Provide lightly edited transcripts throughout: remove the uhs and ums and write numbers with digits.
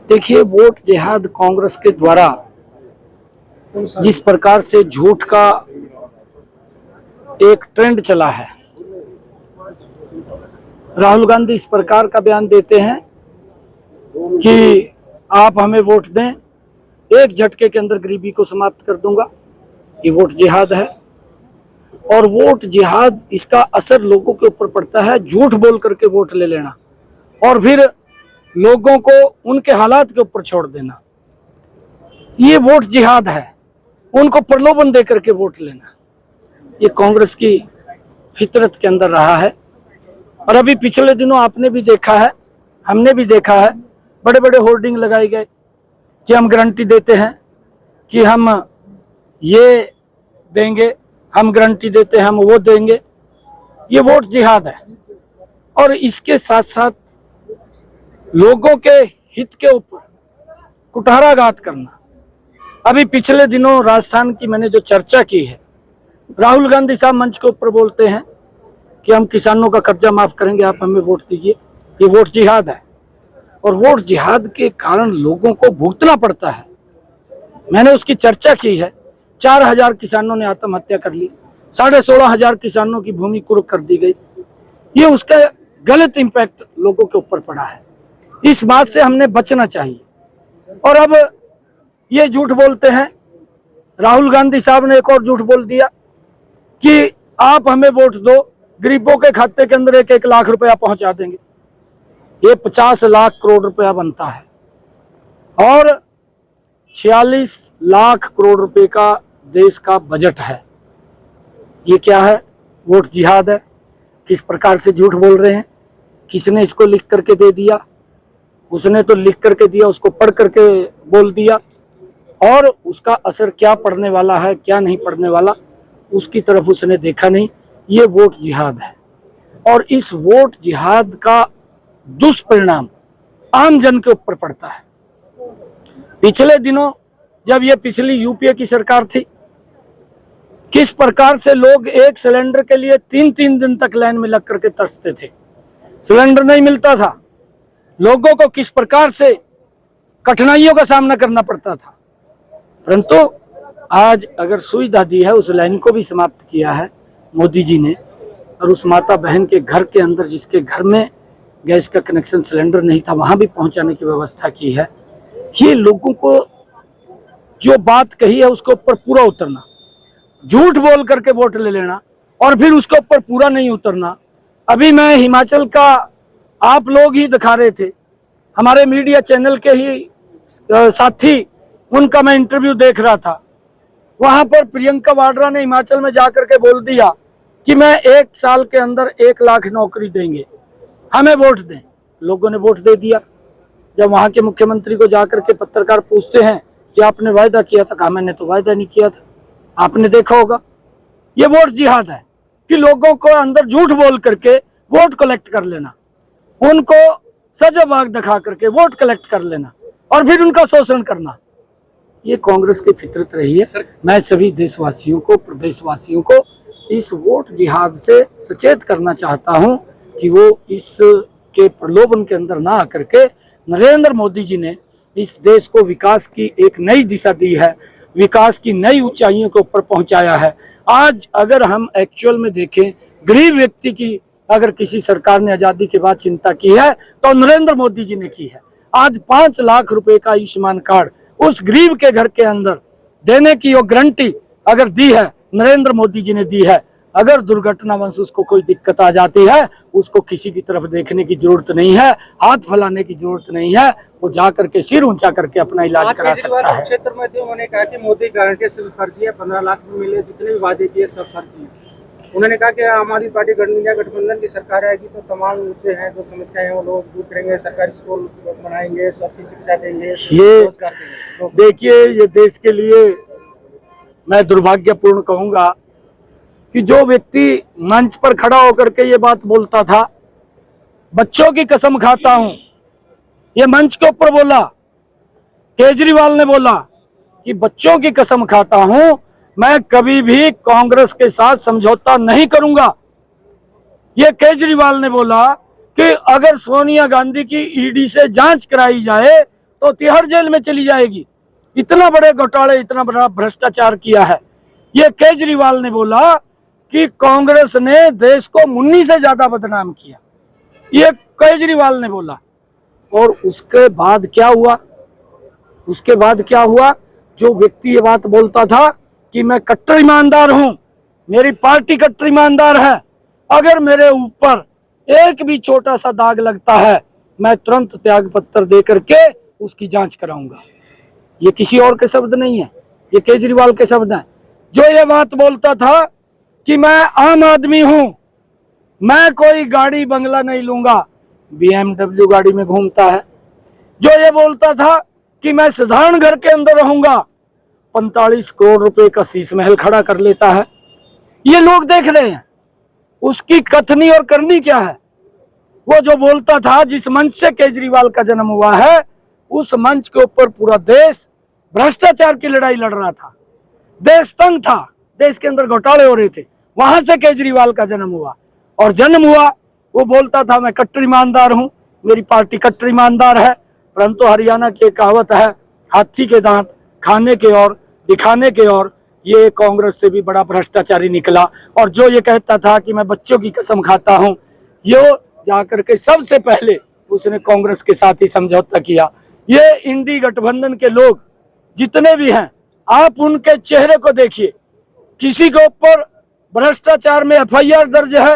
देखिए, वोट जिहाद कांग्रेस के द्वारा जिस प्रकार से झूठ का एक ट्रेंड चला है, राहुल गांधी इस प्रकार का बयान देते हैं कि आप हमें वोट दें, एक झटके के अंदर गरीबी को समाप्त कर दूंगा। ये वोट जिहाद है। और वोट जिहाद, इसका असर लोगों के ऊपर पड़ता है। झूठ बोल करके वोट ले लेना और फिर लोगों को उनके हालात के ऊपर छोड़ देना, ये वोट जिहाद है। उनको प्रलोभन दे करके वोट लेना, ये कांग्रेस की फितरत के अंदर रहा है। और अभी पिछले दिनों आपने भी देखा है, हमने भी देखा है, बड़े बड़े होर्डिंग लगाए गए कि हम गारंटी देते हैं कि हम ये देंगे, हम गारंटी देते हैं हम वो देंगे। ये वोट जिहाद है। और इसके साथ साथ लोगों के हित के ऊपर कुठाराघात करना। अभी पिछले दिनों राजस्थान की मैंने जो चर्चा की है, राहुल गांधी साहब मंच के ऊपर बोलते हैं कि हम किसानों का कर्जा माफ करेंगे, आप हमें वोट दीजिए। ये वोट जिहाद है। और वोट जिहाद के कारण लोगों को भुगतना पड़ता है। मैंने उसकी चर्चा की है। 4000 किसानों ने आत्महत्या कर ली, 16,500 किसानों की भूमि कुर्क कर दी गई। ये उसका गलत इंपैक्ट लोगों के ऊपर पड़ा है। इस बात से हमने बचना चाहिए। और अब ये झूठ बोलते हैं, राहुल गांधी साहब ने एक और झूठ बोल दिया कि आप हमें वोट दो, गरीबों के खाते के अंदर 1-1 लाख रुपया पहुंचा देंगे। ये 50 लाख करोड़ रुपया बनता है और 46 लाख करोड़ रुपए का देश का बजट है। ये क्या है? वोट जिहाद है। किस प्रकार से झूठ बोल रहे हैं? किसने इसको लिख करके दे दिया? उसने तो लिख करके दिया, उसको पढ़ करके बोल दिया। और उसका असर क्या पड़ने वाला है, क्या नहीं पड़ने वाला, उसकी तरफ उसने देखा नहीं। ये वोट जिहाद है। और इस वोट जिहाद का दुष्परिणाम आम जन के ऊपर पड़ता है। पिछले दिनों जब ये पिछली यूपीए की सरकार थी, किस प्रकार से लोग एक सिलेंडर के लिए 3-3 दिन तक लाइन में लग करके तरसते थे। सिलेंडर नहीं मिलता था, लोगों को किस प्रकार से कठिनाइयों का सामना करना पड़ता था। परंतु आज अगर सुविधा दी है, उस लाइन को भी समाप्त किया है मोदी जी ने। और उस माता बहन के घर के अंदर, जिसके घर में गैस का कनेक्शन, सिलेंडर नहीं था, वहां भी पहुंचाने की व्यवस्था की है। ये लोगों को जो बात कही है उसके ऊपर पूरा उतरना, झूठ बोल करके वोट ले लेना और फिर उसके ऊपर पूरा नहीं उतरना। अभी मैं हिमाचल का, आप लोग ही दिखा रहे थे, हमारे मीडिया चैनल के ही साथी, उनका मैं इंटरव्यू देख रहा था। वहां पर प्रियंका वाड्रा ने हिमाचल में जाकर के बोल दिया कि मैं 1 साल के अंदर 1 लाख नौकरी देंगे, हमें वोट दें। लोगों ने वोट दे दिया। जब वहां के मुख्यमंत्री को जाकर के पत्रकार पूछते हैं कि आपने वायदा किया था, कहा मैंने तो वायदा नहीं किया था। आपने देखा होगा, ये वोट जिहाद है कि लोगों को अंदर झूठ बोल करके वोट कलेक्ट कर लेना, उनको सजाबाग दिखा करके वोट कलेक्ट कर लेना और फिर उनका शोषण करना। ये कांग्रेस की फितरत रही है। मैं सभी देशवासियों को, प्रदेशवासियों को इस वोट जिहाद से सचेत करना चाहता हूं कि वो इस के प्रलोभन के अंदर ना आकर के, नरेंद्र मोदी जी ने इस देश को विकास की एक नई दिशा दी है, विकास की नई ऊंचाइयों के ऊपर पहुंचाया है। आज अगर हम एक्चुअल में देखें, गरीब व्यक्ति की अगर किसी सरकार ने आजादी के बाद चिंता की है तो नरेंद्र मोदी जी ने की है। आज 5 लाख रुपए का आयुष्मान कार्ड उस गरीब के घर के अंदर देने की वो गारंटी अगर दी है, नरेंद्र मोदी जी ने दी है। अगर दुर्घटनावश उसको कोई दिक्कत आ जाती है, उसको किसी की तरफ देखने की जरूरत नहीं है, हाथ फैलाने की जरूरत नहीं है, वो जाकर के सिर ऊंचा करके अपना इलाज करा सकता है। क्षेत्र में थे, उन्होंने कहा कि मोदी गारंटी सिर्फ फर्जी है, 15 लाख में मिले, जितने भी वादे किए सब फर्जी है। उन्होंने कहा कि हमारी पार्टी गठबंधन की सरकार आएगी तो तमाम मुद्दे हैं, जो समस्याएं हैं, वो लोग दूर करेंगे, सरकारी स्कूल बनाएंगे, अच्छी शिक्षा देंगे, रोजगार देंगे। देखिए, ये देश के लिए मैं दुर्भाग्यपूर्ण कहूंगा कि जो व्यक्ति मंच पर खड़ा होकर के ये बात बोलता था, बच्चों की कसम खाता हूं, ये मंच के ऊपर बोला, केजरीवाल ने बोला कि बच्चों की कसम खाता हूं, मैं कभी भी कांग्रेस के साथ समझौता नहीं करूंगा। ये केजरीवाल ने बोला कि अगर सोनिया गांधी की ईडी से जांच कराई जाए तो तिहाड़ जेल में चली जाएगी। इतना बड़े घोटाले, इतना बड़ा भ्रष्टाचार किया है। ये केजरीवाल ने बोला कि कांग्रेस ने देश को मुन्नी से ज्यादा बदनाम किया, ये केजरीवाल ने बोला। और उसके बाद क्या हुआ? उसके बाद क्या हुआ? जो व्यक्ति ये बात बोलता था कि मैं कट्टर ईमानदार हूं, मेरी पार्टी कट्टर ईमानदार है, अगर मेरे ऊपर एक भी छोटा सा दाग लगता है मैं तुरंत त्याग पत्र दे करके उसकी जांच कराऊंगा। ये किसी और के शब्द नहीं है, ये केजरीवाल के शब्द हैं। जो ये बात बोलता था कि मैं आम आदमी हूं, मैं कोई गाड़ी बंगला नहीं लूंगा, BMW गाड़ी में घूमता है। जो ये बोलता था कि मैं साधारण घर के अंदर रहूंगा, 45 करोड़ रुपए का शीश महल खड़ा कर लेता है। ये लोग देख रहे हैं उसकी कथनी और करनी क्या है। वो जो बोलता था, जिस मंच से केजरीवाल का जन्म हुआ है, उस मंच के ऊपर पूरा देश भ्रष्टाचार की लड़ाई लड़ रहा था, देश तंग था, देश के अंदर घोटाले हो रहे थे, वहां से केजरीवाल का जन्म हुआ। और जन्म हुआ, वो बोलता था मैं कट्टर ईमानदार हूं, मेरी पार्टी कट्टर ईमानदार है। परंतु हरियाणा की एक कहावत है, हाथी के दांत खाने के और दिखाने के और, ये कांग्रेस से भी बड़ा भ्रष्टाचारी निकला। और जो ये कहता था कि मैं बच्चों की कसम खाता हूं, ये जाकर के सबसे पहले उसने कांग्रेस के साथ ही समझौता किया। ये इंडी गठबंधन के लोग जितने भी हैं, आप उनके चेहरे को देखिए, किसी के ऊपर भ्रष्टाचार में FIR दर्ज है,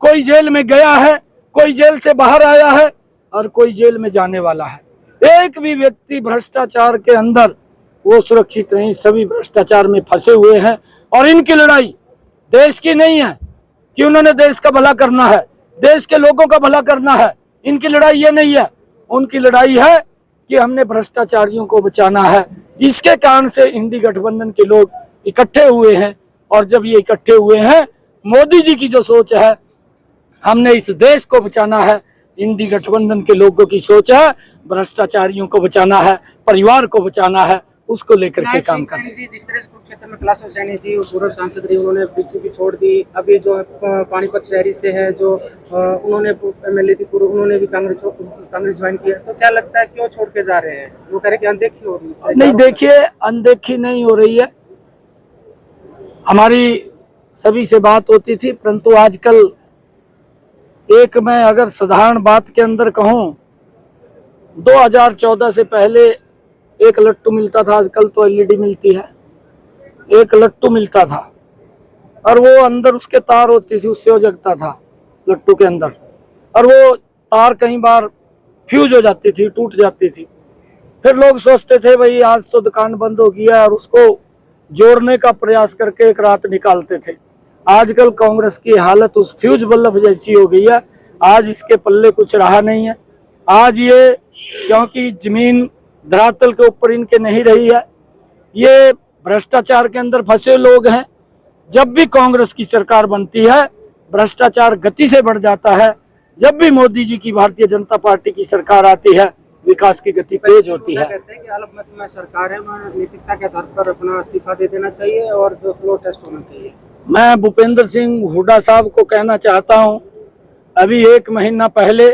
कोई जेल में गया है, कोई जेल से बाहर आया है और कोई जेल में जाने वाला है। एक भी व्यक्ति भ्रष्टाचार के अंदर वो सुरक्षित नहीं, सभी भ्रष्टाचार में फंसे हुए हैं। और इनकी लड़ाई देश की नहीं है कि उन्होंने देश का भला करना है, देश के लोगों का भला करना है। इनकी लड़ाई ये नहीं है, उनकी लड़ाई है कि हमने भ्रष्टाचारियों को बचाना है। इसके कारण से इंडी गठबंधन के लोग इकट्ठे हुए हैं। और जब ये इकट्ठे हुए हैं, मोदी जी की जो सोच है, हमने इस देश को बचाना है, इंडी गठबंधन के लोगों की सोच है भ्रष्टाचारियों को बचाना है, परिवार को बचाना है, उसको लेकर के काम कर रहे हैं। जिस तरह से कुरुक्षेत्र में कैलाश सैनी जी पूर्व सांसद रही, उन्होंने बीजेपी छोड़ दी। अभी जो पानीपत शहरी से है, जो उन्होंने MLA थी पूर्व, उन्होंने भी कांग्रेस ज्वाइन किया। तो क्या लगता है क्यों छोड़ के जा रहे हैं? वो कह रहे कि अनदेखी हो रही है। नहीं, देखिए, अनदेखी नहीं हो रही है, हमारी सभी से बात होती थी। परंतु आजकल एक मैं अगर साधारण बात के अंदर कहूं, 2014 से पहले एक लट्टू मिलता था, आजकल तो LED मिलती है। एक लट्टू मिलता था और वो अंदर उसके तार होती थी, उससे वो जगता था लट्टू के अंदर, और वो तार कई बार फ्यूज हो जाती थी, टूट जाती थी। फिर लोग सोचते थे भाई आज तो दुकान बंद हो गया, और उसको जोड़ने का प्रयास करके एक रात निकालते थे। आजकल कांग्रेस की हालत उस फ्यूज बल्ब जैसी हो गई है, आज इसके पल्ले कुछ रहा नहीं है। आज ये, क्योंकि जमीन धरातल के ऊपर इनके नहीं रही है, ये भ्रष्टाचार के अंदर फंसे लोग हैं। जब भी कांग्रेस की सरकार बनती है, भ्रष्टाचार गति से बढ़ जाता है। जब भी मोदी जी की भारतीय जनता पार्टी की सरकार आती है, विकास की गति तेज होती है। कहते हैं कि अल्पमत में सरकार है, नैतिकता के आधार पर अपना इस्तीफा दे देना चाहिए और जो फ्लोर टेस्ट होना चाहिए। मैं भूपेंद्र सिंह हुड्डा साहब को कहना चाहता हूं, अभी 1 महीना पहले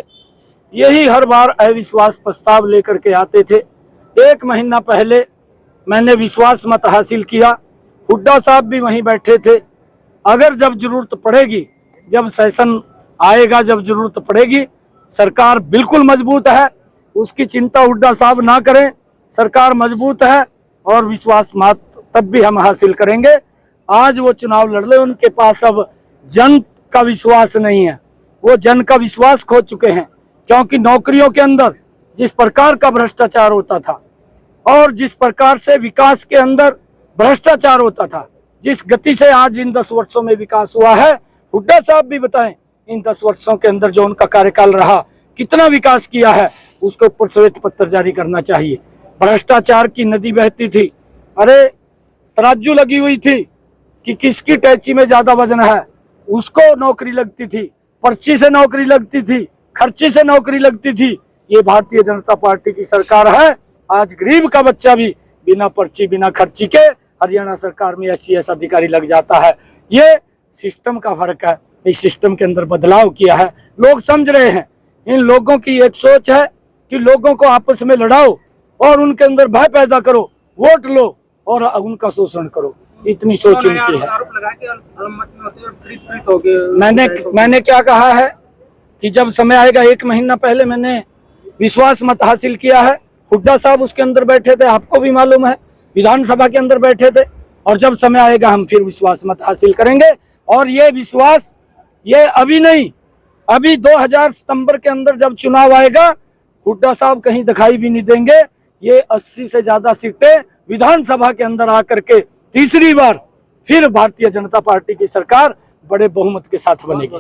यही हर बार अविश्वास प्रस्ताव लेकर के आते थे। 1 महीना पहले मैंने विश्वास मत हासिल किया, हुड्डा साहब भी वहीं बैठे थे। अगर जब जरूरत पड़ेगी, जब सेशन आएगा, जब जरूरत पड़ेगी, सरकार बिल्कुल मजबूत है, उसकी चिंता हुड्डा साहब ना करें। सरकार मजबूत है और विश्वास मत तब भी हम हासिल करेंगे। आज वो चुनाव लड़ रहे, उनके पास अब जन का विश्वास नहीं है, वो जन का विश्वास खो चुके हैं। क्योंकि नौकरियों के अंदर जिस प्रकार का भ्रष्टाचार होता था और जिस प्रकार से विकास के अंदर भ्रष्टाचार होता था, जिस गति से आज इन 10 वर्षों में विकास हुआ है, हुड्डा साहब भी बताएं इन 10 वर्षों के अंदर जो उनका कार्यकाल रहा, कितना विकास किया है, उसके ऊपर श्वेत पत्र जारी करना चाहिए। भ्रष्टाचार की नदी बहती थी, अरे तराजू लगी हुई थी कि किसकी टैची में ज्यादा वजन है, उसको नौकरी लगती थी, पर्ची से नौकरी लगती थी, खर्ची से नौकरी लगती थी। ये भारतीय जनता पार्टी की सरकार है। आज गरीब का बच्चा भी बिना पर्ची बिना खर्ची के हरियाणा सरकार में SCS अधिकारी लग जाता है। ये सिस्टम का फर्क है, इस सिस्टम के अंदर बदलाव किया है, लोग समझ रहे हैं। इन लोगों की एक सोच है कि लोगों को आपस में लड़ाओ, और उनके अंदर भय पैदा करो, वोट लो और उनका शोषण करो। इतनी सोच इनकी है। आरोप लगा कि अल्पमत में होते हुए प्रीत हो गए। मैंने क्या कहा है कि जब समय आएगा, 1 महीना पहले मैंने विश्वास मत हासिल किया है। हुड्डा साहब उसके अंदर बैठे थे, आपको भी मालूम है, विधानसभा के अंदर बैठे थे। और जब समय आएगा हम फिर विश्वास मत हासिल करेंगे। और ये विश्वास ये अभी नहीं, अभी 2000 सितंबर के अंदर जब चुनाव आएगा, हुड्डा साहब कहीं दिखाई भी नहीं देंगे। ये 80 से ज्यादा सीटें विधानसभा के अंदर आकर के तीसरी बार फिर भारतीय जनता पार्टी की सरकार बड़े बहुमत के साथ बनेगी।